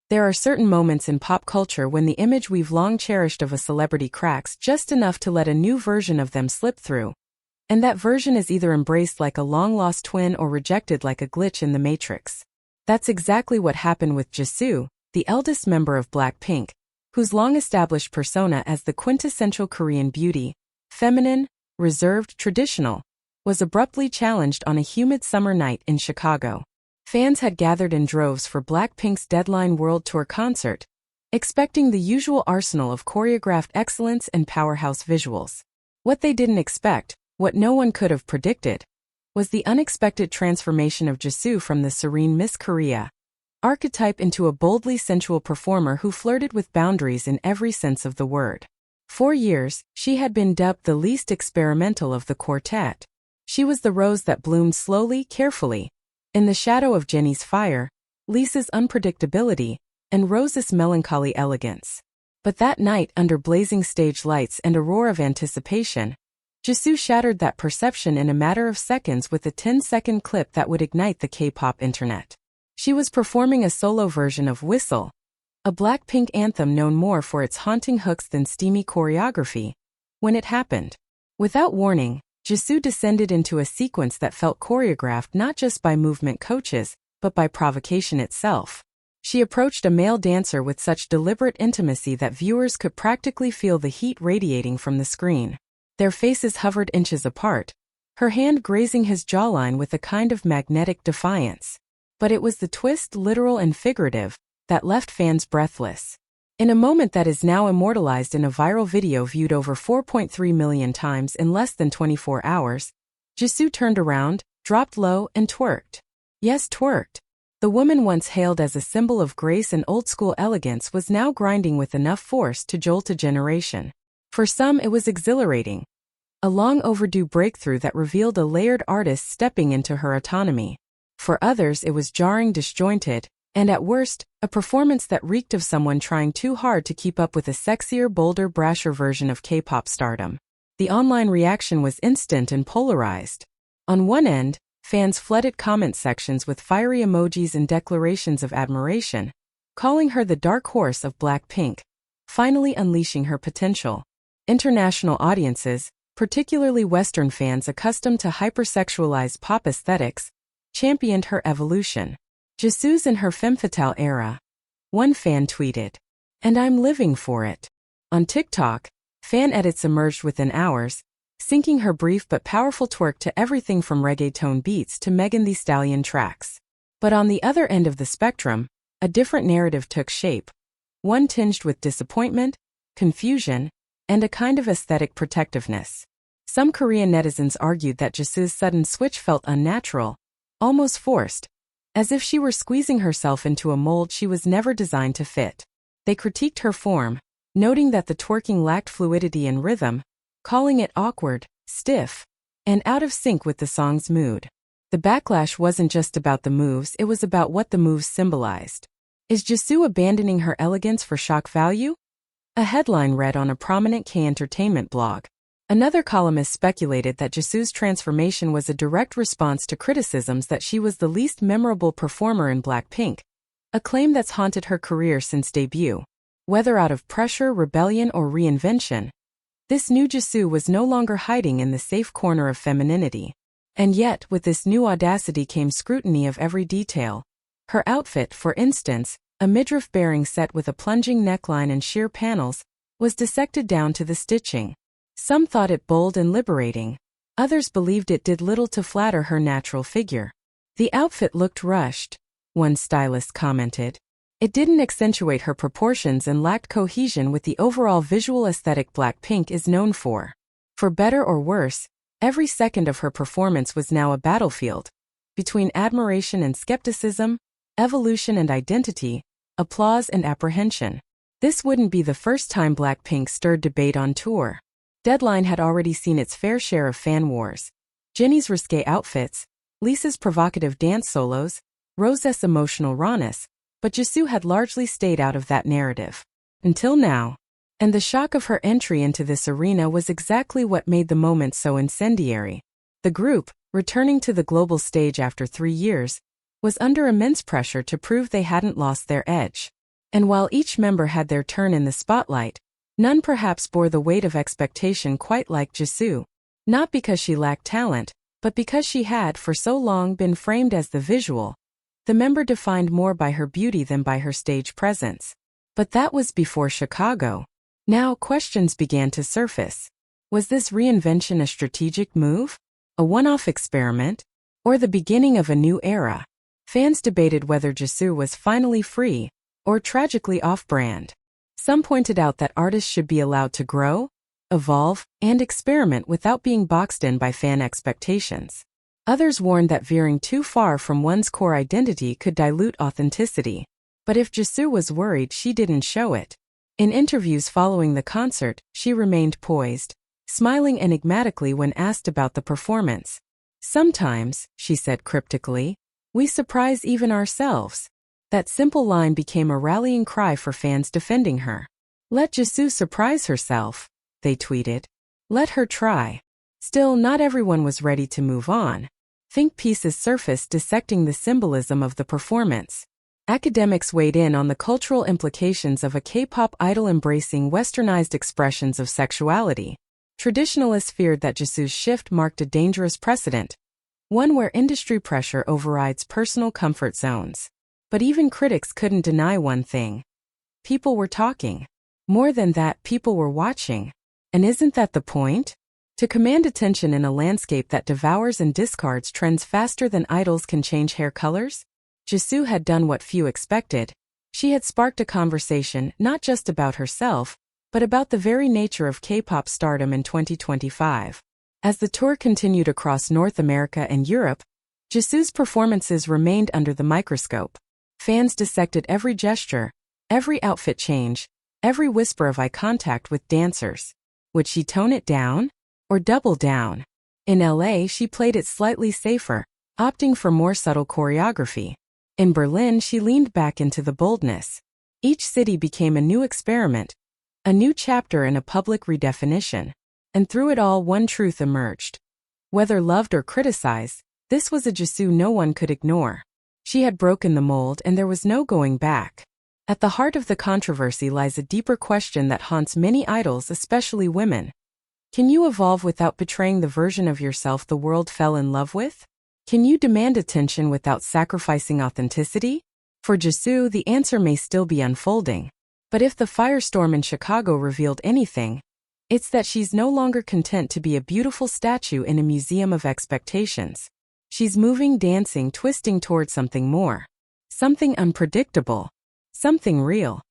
There are certain moments in pop culture when the image we've long cherished of a celebrity cracks just enough to let a new version of them slip through. And that version is either embraced like a long-lost twin or rejected like a glitch in the Matrix. That's exactly what happened with Jisoo, the eldest member of BLACKPINK, whose long-established persona as the quintessential Korean beauty, feminine, reserved, traditional, was abruptly challenged on a humid summer night in Chicago. Fans had gathered in droves for BLACKPINK's Deadline World Tour concert, expecting the usual arsenal of choreographed excellence and powerhouse visuals. What they didn't expect, what no one could have predicted, was the unexpected transformation of Jisoo from the serene Miss Korea archetype into a boldly sensual performer who flirted with boundaries in every sense of the word. For years, she had been dubbed the least experimental of the quartet. She was the rose that bloomed slowly, carefully, in the shadow of Jennie's fire, Lisa's unpredictability, and Rose's melancholy elegance. But that night, under blazing stage lights and a roar of anticipation, Jisoo shattered that perception in a matter of seconds with a 10-second clip that would ignite the K-pop internet. She was performing a solo version of Whistle, a BLACKPINK anthem known more for its haunting hooks than steamy choreography, when it happened. Without warning, Jisoo descended into a sequence that felt choreographed not just by movement coaches, but by provocation itself. She approached a male dancer with such deliberate intimacy that viewers could practically feel the heat radiating from the screen. Their faces hovered inches apart, her hand grazing his jawline with a kind of magnetic defiance. But it was the twist, literal and figurative, that left fans breathless. In a moment that is now immortalized in a viral video viewed over 4.3 million times in less than 24 hours, Jisoo turned around, dropped low, and twerked. Yes, twerked. The woman once hailed as a symbol of grace and old-school elegance was now grinding with enough force to jolt a generation. For some, it was exhilarating. A long-overdue breakthrough that revealed a layered artist stepping into her autonomy. For others, it was jarring, disjointed, and at worst, a performance that reeked of someone trying too hard to keep up with a sexier, bolder, brasher version of K-pop stardom. The online reaction was instant and polarized. On one end, fans flooded comment sections with fiery emojis and declarations of admiration, calling her the dark horse of BLACKPINK, finally unleashing her potential. International audiences, particularly Western fans accustomed to hypersexualized pop aesthetics, championed her evolution. Jisoo's in her femme fatale era. One fan tweeted, "And I'm living for it." On TikTok, fan edits emerged within hours, syncing her brief but powerful twerk to everything from reggaeton beats to Megan Thee Stallion tracks. But on the other end of the spectrum, a different narrative took shape, one tinged with disappointment, confusion, and a kind of aesthetic protectiveness. Some Korean netizens argued that Jisoo's sudden switch felt unnatural, almost forced, as if she were squeezing herself into a mold she was never designed to fit. They critiqued her form, noting that the twerking lacked fluidity and rhythm, calling it awkward, stiff, and out of sync with the song's mood. The backlash wasn't just about the moves, it was about what the moves symbolized. Is Jisoo abandoning her elegance for shock value? A headline read on a prominent K-entertainment blog. Another columnist speculated that Jisoo's transformation was a direct response to criticisms that she was the least memorable performer in BLACKPINK, a claim that's haunted her career since debut. Whether out of pressure, rebellion, or reinvention, this new Jisoo was no longer hiding in the safe corner of femininity. And yet, with this new audacity came scrutiny of every detail. Her outfit, for instance, a midriff-bearing set with a plunging neckline and sheer panels, was dissected down to the stitching. Some thought it bold and liberating. Others believed it did little to flatter her natural figure. The outfit looked rushed, one stylist commented. It didn't accentuate her proportions and lacked cohesion with the overall visual aesthetic BLACKPINK is known for. For better or worse, every second of her performance was now a battlefield. Between admiration and skepticism, evolution and identity, applause and apprehension. This wouldn't be the first time BLACKPINK stirred debate on tour. Deadline had already seen its fair share of fan wars. Jennie's risque outfits, Lisa's provocative dance solos, Rose's emotional rawness, but Jisoo had largely stayed out of that narrative. Until now. And the shock of her entry into this arena was exactly what made the moment so incendiary. The group, returning to the global stage after 3 years, was under immense pressure to prove they hadn't lost their edge. And while each member had their turn in the spotlight, none perhaps bore the weight of expectation quite like Jisoo. Not because she lacked talent, but because she had for so long been framed as the visual, the member defined more by her beauty than by her stage presence. But that was before Chicago. Now questions began to surface. Was this reinvention a strategic move? A one-off experiment? Or the beginning of a new era? Fans debated whether Jisoo was finally free, or tragically off-brand. Some pointed out that artists should be allowed to grow, evolve, and experiment without being boxed in by fan expectations. Others warned that veering too far from one's core identity could dilute authenticity. But if Jisoo was worried, she didn't show it. In interviews following the concert, she remained poised, smiling enigmatically when asked about the performance. "Sometimes," she said cryptically, "we surprise even ourselves." That simple line became a rallying cry for fans defending her. "Let Jisoo surprise herself," they tweeted. "Let her try." Still, not everyone was ready to move on. Think pieces surfaced dissecting the symbolism of the performance. Academics weighed in on the cultural implications of a K-pop idol embracing westernized expressions of sexuality. Traditionalists feared that Jisoo's shift marked a dangerous precedent, one where industry pressure overrides personal comfort zones. But even critics couldn't deny one thing. People were talking. More than that, people were watching. And isn't that the point? To command attention in a landscape that devours and discards trends faster than idols can change hair colors? Jisoo had done what few expected. She had sparked a conversation not just about herself, but about the very nature of K-pop stardom in 2025. As the tour continued across North America and Europe, Jisoo's performances remained under the microscope. Fans dissected every gesture, every outfit change, every whisper of eye contact with dancers. Would she tone it down? Or double down? In LA, she played it slightly safer, opting for more subtle choreography. In Berlin, she leaned back into the boldness. Each city became a new experiment, a new chapter in a public redefinition. And through it all, one truth emerged. Whether loved or criticized, this was a Jisoo no one could ignore. She had broken the mold and there was no going back. At the heart of the controversy lies a deeper question that haunts many idols, especially women. Can you evolve without betraying the version of yourself the world fell in love with? Can you demand attention without sacrificing authenticity? For Jisoo, the answer may still be unfolding. But if the firestorm in Chicago revealed anything, it's that she's no longer content to be a beautiful statue in a museum of expectations. She's moving, dancing, twisting toward something more. Something unpredictable. Something real.